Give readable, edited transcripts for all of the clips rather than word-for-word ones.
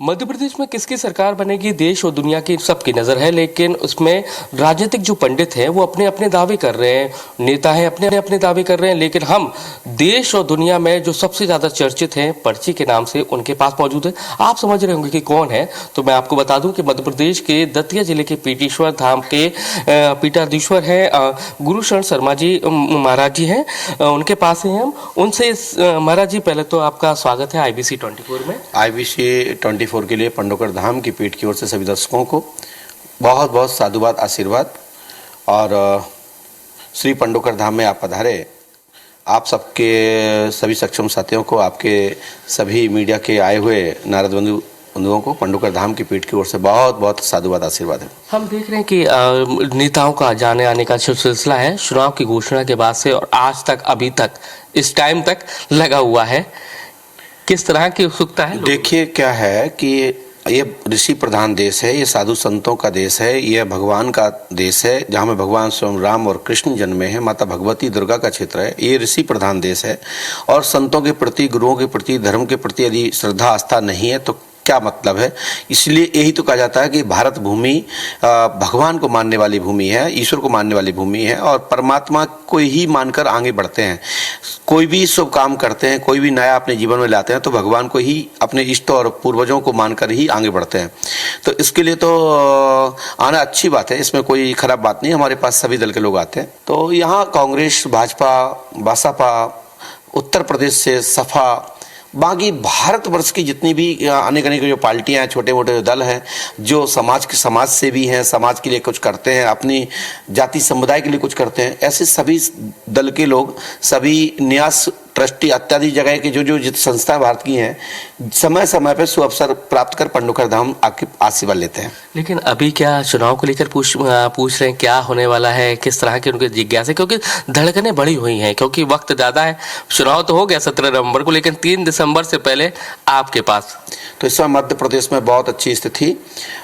मध्य प्रदेश में किसकी सरकार बनेगी, देश और दुनिया की सबकी नज़र है, लेकिन उसमें राजनीतिक जो पंडित हैं वो अपने अपने दावे कर रहे हैं, नेता हैं अपने अपने दावे कर रहे हैं। लेकिन हम देश और दुनिया में जो सबसे ज़्यादा चर्चित हैं पर्ची के नाम से, उनके पास मौजूद है। आप समझ रहे होंगे कि कौन है, तो मैं आपको बता दूं कि मध्य प्रदेश के दतिया जिले के पीटेश्वर धाम के पीठाधीश्वर हैं गुरु शरण शर्मा जी महाराज जी हैं, उनके पास हैं हम। उनसे महाराज जी, पहले तो आपका स्वागत है IBC 24 में। IBC 24 के लिए पंडोकर धाम की पीठ की ओर से सभी दर्शकों को बहुत बहुत साधुवाद, आशीर्वाद। और श्री पंडोकर धाम में आप पधारे, आप सबके सभी सक्षम साथियों को, आपके सभी मीडिया के आए हुए नारद बंधुओं को पंडोकर धाम की पीठ की ओर से बहुत बहुत साधुवाद, आशीर्वाद है। हम देख रहे हैं कि नेताओं का जाने आने का जो सिलसिला है चुनाव की घोषणा के बाद से और आज तक, अभी तक, इस टाइम तक लगा हुआ है। किस तरह की उत्सुकता है? देखिए, क्या है कि ये ऋषि प्रधान देश है, ये साधु संतों का देश है, ये भगवान का देश है, जहाँ में भगवान स्वयं राम और कृष्ण जन्मे हैं, माता भगवती दुर्गा का क्षेत्र है। ये ऋषि प्रधान देश है और संतों के प्रति, गुरुओं के प्रति, धर्म के प्रति यदि श्रद्धा आस्था नहीं है तो क्या मतलब है। इसलिए यही तो कहा जाता है कि भारत भूमि भगवान को मानने वाली भूमि है, ईश्वर को मानने वाली भूमि है और परमात्मा को ही मानकर आगे बढ़ते हैं। कोई भी शुभ काम करते हैं, कोई भी नया अपने जीवन में लाते हैं तो भगवान को ही, अपने इष्ट और पूर्वजों को मानकर ही आगे बढ़ते हैं। तो इसके लिए तो आना अच्छी बात है, इसमें कोई खराब बात नहीं। हमारे पास सभी दल के लोग आते हैं। तो यहाँ कांग्रेस, भाजपा, बसपा, उत्तर प्रदेश से सपा, बाकी भारतवर्ष की जितनी भी अनेक अनेक जो पार्टियां हैं, छोटे मोटे जो दल हैं, जो समाज से भी हैं, समाज के लिए कुछ करते हैं, अपनी जाति समुदाय के लिए कुछ करते हैं, ऐसे सभी दल के लोग, सभी न्यास ट्रस्टी इत्यादि जगह की जो संस्थाएं भारत की हैं, समय समय पर सुअवसर प्राप्त कर पंडोकर धाम आके आशीर्वाद लेते हैं। लेकिन अभी क्या चुनाव को लेकर पूछ रहे हैं क्या होने वाला है, किस तरह की उनकी जिज्ञासा, क्योंकि धड़कनें बढ़ी हुई हैं, क्योंकि वक्त ज़्यादा है। चुनाव तो हो गया 17 नवंबर को, लेकिन 3 दिसंबर से पहले आपके पास। तो इस समय मध्य प्रदेश में बहुत अच्छी स्थिति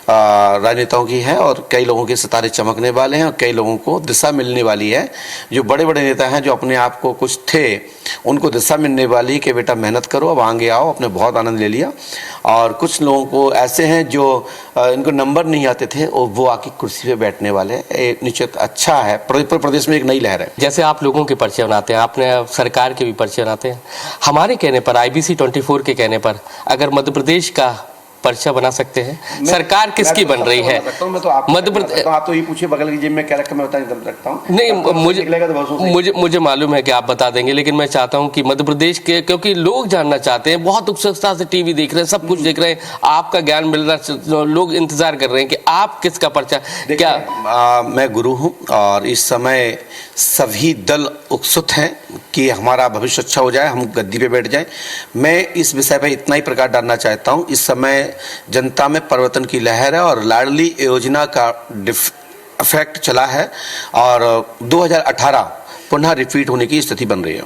राजनेताओं की है और कई लोगों के सितारे चमकने वाले हैं और कई लोगों को दिशा मिलने वाली है। जो बड़े बड़े नेता हैं, जो अपने आप को कुछ थे, उनको दिशा मिलने वाली कि बेटा मेहनत करो, अब आगे आओ, अपने बहुत आनंद ले लिया। और कुछ लोगों को ऐसे हैं जो इनको नंबर नहीं आते थे और वो आके कुर्सी पे बैठने वाले। निश्चित अच्छा है, प्रदेश में एक नई लहर है। जैसे आप लोगों के पर्चे बनाते हैं, आपने सरकार के भी पर्चे बनाते हैं, हमारे कहने पर, IBC 24 के कहने पर, अगर मध्य प्रदेश का पर्चा बना सकते हैं, सरकार किसकी बन रही है? मध्य प्रदेश, आप तो ये पूछिए बगल की जेब में क्या रखा, मैं बता रखता हूँ। नहीं, मुझे मालूम है कि आप बता देंगे, लेकिन मैं चाहता हूँ कि मध्य प्रदेश के, क्योंकि लोग जानना चाहते हैं, बहुत उत्सुकता से टीवी देख रहे हैं, सब कुछ देख रहे हैं, आपका ज्ञान मिल रहा, लोग इंतजार कर रहे हैं कि आप किसका पर्चा। क्या मैं गुरु हूँ और इस समय सभी दल उत्सुक हैं कि हमारा भविष्य अच्छा हो जाए, हम गद्दी पे बैठ जाएं। मैं इस विषय पर इतना ही प्रकाश डालना चाहता हूँ, इस समय जनता में परिवर्तन की लहर है और लाडली योजना का इफेक्ट चला है और 2018 पुनः रिपीट होने की स्थिति बन रही है।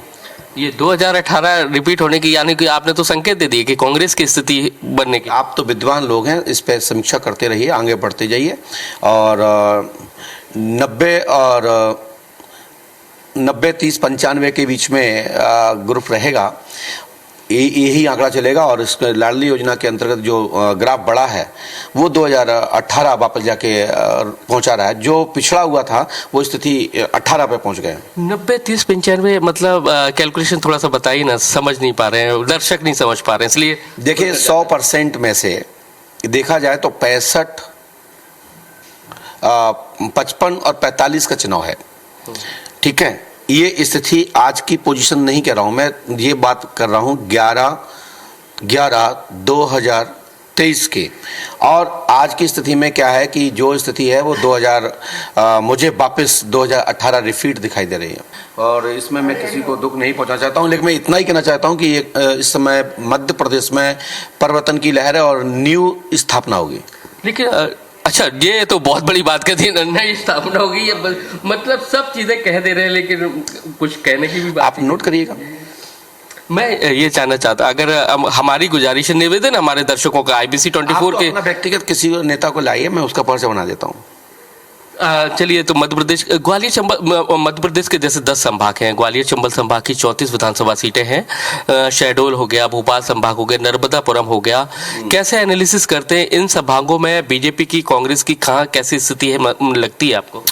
ये 2018 रिपीट होने की, यानी कि आपने तो संकेत दे दिए कि कांग्रेस की स्थिति बनने की। आप तो विद्वान लोग हैं, इस पर समीक्षा करते रहिए, आगे बढ़ते जाइए। और 90 30 95 के बीच में ग्रुप रहेगा, यही आंकड़ा चलेगा। और इस लाडली योजना के अंतर्गत जो ग्राफ बढ़ा है वो 2018 वापस जाके पहुंचा रहा है। जो पिछड़ा हुआ था वो स्थिति 18 पे पहुंच गए। 90 30 95 मतलब कैलकुलेशन थोड़ा सा बताइए ना, समझ नहीं पा रहे हैं, दर्शक नहीं समझ पा रहे हैं, इसलिए देखिए 100% में से देखा जाए तो 65, 55 और 45 का चुनाव है, ठीक है। ये स्थिति आज की पोजीशन नहीं कह रहा हूं मैं, ये बात कर रहा हूं 11/11/2023 की। और आज की स्थिति में क्या है कि जो स्थिति है वो मुझे वापस 2018 रिपीट दिखाई दे रही है। और इसमें मैं किसी को दुख नहीं पहुंचाना चाहता हूं, लेकिन मैं इतना ही कहना चाहता हूं कि इस समय मध्य प्रदेश में परिवर्तन की लहर है और न्यू स्थापना होगी। लेकिन अच्छा, ये तो बहुत बड़ी बात कर दी, नई स्थापना होगी, ये मतलब सब चीजें कह दे रहे हैं, लेकिन कुछ कहने की भी बात आप नोट करिएगा। मैं ये जानना चाहता, अगर हमारी गुजारिश, निवेदन हमारे दर्शकों का IBC 24 के, अपना व्यक्तिगत किसी नेता को लाइए, मैं उसका पर्चा बना देता हूँ। चलिए, तो मध्य प्रदेश ग्वालियर चंबल मध्य प्रदेश के जैसे 10 संभाग हैं। ग्वालियर चंबल संभाग की 34 विधानसभा सीटें हैं। शहडोल हो गया, भोपाल संभाग हो गया, नर्मदापुरम हो गया। कैसे एनालिसिस करते हैं इन संभागों में बीजेपी की, कांग्रेस की कहाँ कैसी स्थिति है लगती है आपको?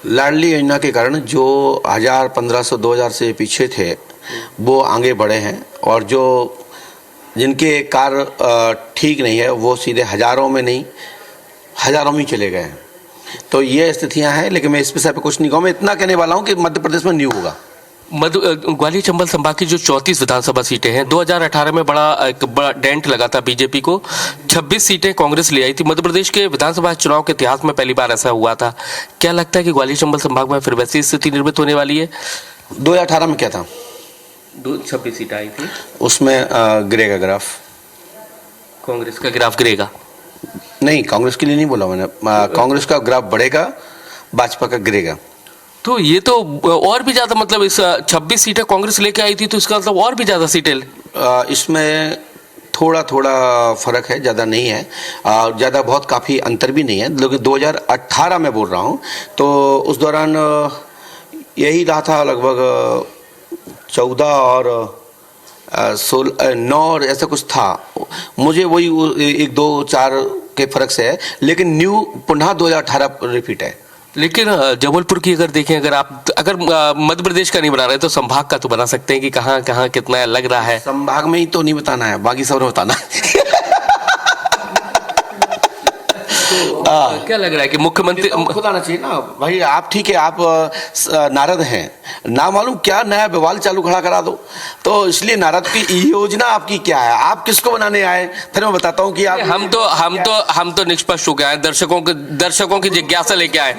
लाडली योजना के कारण जो 1500 2000 से पीछे थे वो आगे बढ़े हैं, और जो जिनके कार्य ठीक नहीं है वो सीधे हजारों में नहीं हजारों में चले गए हैं। तो ये स्थितियां हैं, लेकिन मैं इस विषय पे कुछ नहीं कहूँ। मैं इतना कहने वाला हूँ कि मध्य प्रदेश में न्यू होगा। ग्वालियर चंबल संभाग की जो 34 विधानसभा सीटें हैं, 2018 में एक बड़ा डेंट लगा था बीजेपी को। 26 सीटें कांग्रेस ले आई थी। मध्य प्रदेश के विधानसभा चुनाव के इतिहास में पहली बार ऐसा हुआ था। क्या लगता है कि ग्वालियर चंबल संभाग में फिर वैसी स्थिति निर्मित होने वाली है? 2018 में क्या था? 26 सीटें आई थी, उसमें गिरेगा ग्राफ। कांग्रेस का ग्राफ गिरेगा? नहीं, कांग्रेस के लिए नहीं बोला मैंने। कांग्रेस का ग्राफ बढ़ेगा, भाजपा का गिरेगा। तो ये तो और भी ज्यादा, मतलब इस 26 सीटें कांग्रेस लेके आई थी तो इसका मतलब और भी ज्यादा सीटें। इसमें थोड़ा थोड़ा फर्क है, ज़्यादा नहीं है। ज़्यादा बहुत काफ़ी अंतर भी नहीं है, लेकिन 2018 में बोल रहा हूँ तो उस दौरान यही रहा था, लगभग 14 और 16 9 और ऐसा कुछ था। मुझे वही 1 2 4 के फर्क से है, लेकिन न्यू पुनः 2018 रिपीट है। लेकिन जबलपुर की अगर देखें, अगर मध्य प्रदेश का नहीं बना रहे तो संभाग का तो बना सकते हैं कि कहाँ कहाँ कितना लग रहा है। संभाग में ही तो नहीं बताना है, बाकी सब में बताना है। क्या लग रहा है कि मुख्यमंत्री खुद आना चाहिए ना भाई। आप ठीक है, आप नारद हैं, ना मालूम क्या नया बवाल चालू खड़ा करा दो। तो इसलिए नारद की योजना आपकी क्या है, आप किसको बनाने आए? फिर मैं बताता हूँ कि आप हम तो निष्पक्ष हो गए, दर्शकों की जिज्ञासा लेके आए।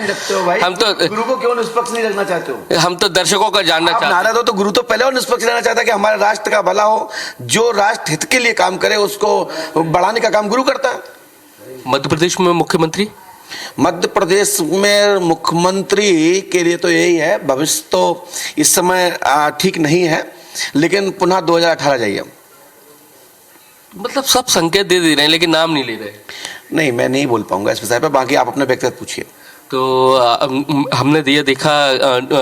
हम तो गुरु को क्यों निष्पक्ष नहीं रखना चाहते हो? हम तो दर्शकों का जानना चाहते हैं। नारद हो तो गुरु तो पहले और निष्पक्ष रहना चाहता है कि हमारे राष्ट्र का भला हो। जो राष्ट्र हित के लिए काम करे उसको बढ़ाने का काम गुरु करता है। मध्य प्रदेश में मुख्यमंत्री, मध्य प्रदेश में मुख्यमंत्री के लिए तो यही है, भविष्य तो इस समय ठीक नहीं है, लेकिन पुनः 2018 जाइए। मतलब सब संकेत दे रहे हैं लेकिन नाम नहीं ले रहे। नहीं, मैं नहीं बोल पाऊंगा इस विषय पर, बाकी आप अपने व्यक्तिगत पूछिए। तो हमने ये देखा,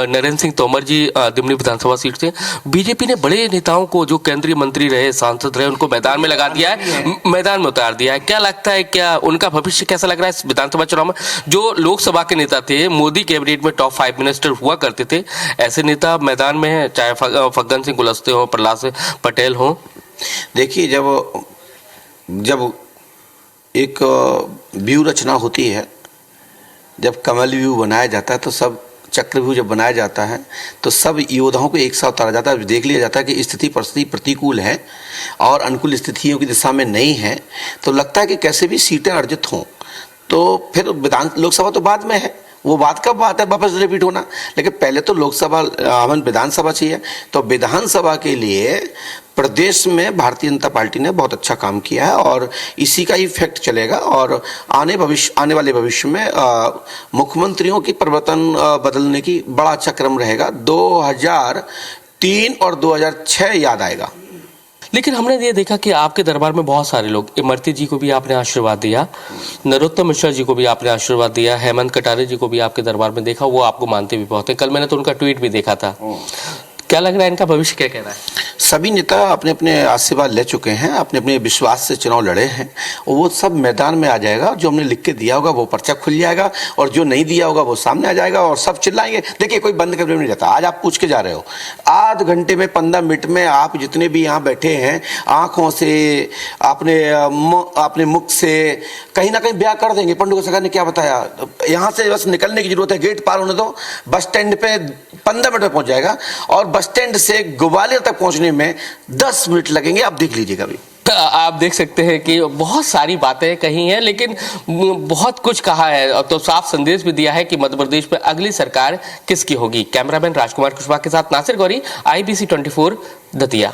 नरेंद्र सिंह तोमर जी दिमनी विधानसभा सीट से बीजेपी ने बड़े नेताओं को, जो केंद्रीय मंत्री रहे, सांसद रहे, उनको मैदान में लगा दिया है, मैदान में उतार दिया है। क्या लगता है, क्या उनका भविष्य कैसा लग रहा है इस विधानसभा चुनाव में? जो लोकसभा के नेता थे, मोदी कैबिनेट में टॉप 5 मिनिस्टर हुआ करते थे, ऐसे नेता मैदान में है, चाहे फग्गन सिंह कुलस्ते हो, प्रहलाद पटेल हो। देखिए, जब एक व्यू रचना होती है, जब कमल व्यू बनाया जाता है, तो सब चक्रव्यूह जब बनाया जाता है तो सब योद्धाओं को एक साथ उतारा जाता है। देख लिया जाता है कि स्थिति परिस्थिति प्रतिकूल है और अनुकूल स्थितियों की दिशा में नहीं है, तो लगता है कि कैसे भी सीटें अर्जित हों। तो फिर लोकसभा तो बाद में है, वो बात कब बात है वापस रिपीट होना, लेकिन पहले तो लोकसभा हमें विधानसभा चाहिए। तो विधानसभा के लिए प्रदेश में भारतीय जनता पार्टी ने बहुत अच्छा काम किया है और इसी का इफेक्ट चलेगा। और आने वाले भविष्य में मुख्यमंत्रियों की परिवर्तन बदलने की बड़ा अच्छा क्रम रहेगा। 2003 और 2006 याद आएगा। लेकिन हमने ये देखा कि आपके दरबार में बहुत सारे लोग, इमरती जी को भी आपने आशीर्वाद दिया, नरोत्तम मिश्रा जी को भी आपने आशीर्वाद दिया, हेमंत कटारे जी को भी आपके दरबार में देखा, वो आपको मानते भी बहुत है। कल मैंने तो उनका ट्वीट भी देखा था। क्या लग रहा है इनका भविष्य क्या कह रहा है? सभी नेता अपने अपने आशीर्वाद ले चुके हैं, अपने अपने विश्वास से चुनाव लड़े हैं, और वो सब मैदान में आ जाएगा। जो हमने लिख के दिया होगा वो पर्चा खुल जाएगा, और जो नहीं दिया होगा वो सामने आ जाएगा और सब चिल्लाएंगे। देखिए, कोई बंद कमरे में नहीं जाता। आज आप पूछ के जा रहे हो, आध घंटे में 15 मिनट में आप जितने भी यहाँ बैठे हैं, आंखों से, अपने मुख से कहीं ना कहीं ब्याह कर देंगे। पंडू सरकार ने क्या बताया, यहाँ से बस निकलने की जरूरत है, गेट पार होने दो, बस स्टैंड पे 15 मिनट में पहुंच जाएगा, और बस स्टैंड से ग्वालियर तक पहुंचने में 10 मिनट लगेंगे। आप देख लीजिएगा भी। आप देख सकते हैं कि बहुत सारी बातें कही हैं, लेकिन बहुत कुछ कहा है, तो साफ संदेश भी दिया है कि मध्य प्रदेश में अगली सरकार किसकी होगी। कैमरामैन राजकुमार कुशवाहा के साथ नासिर गौरी, IBC 24 दतिया।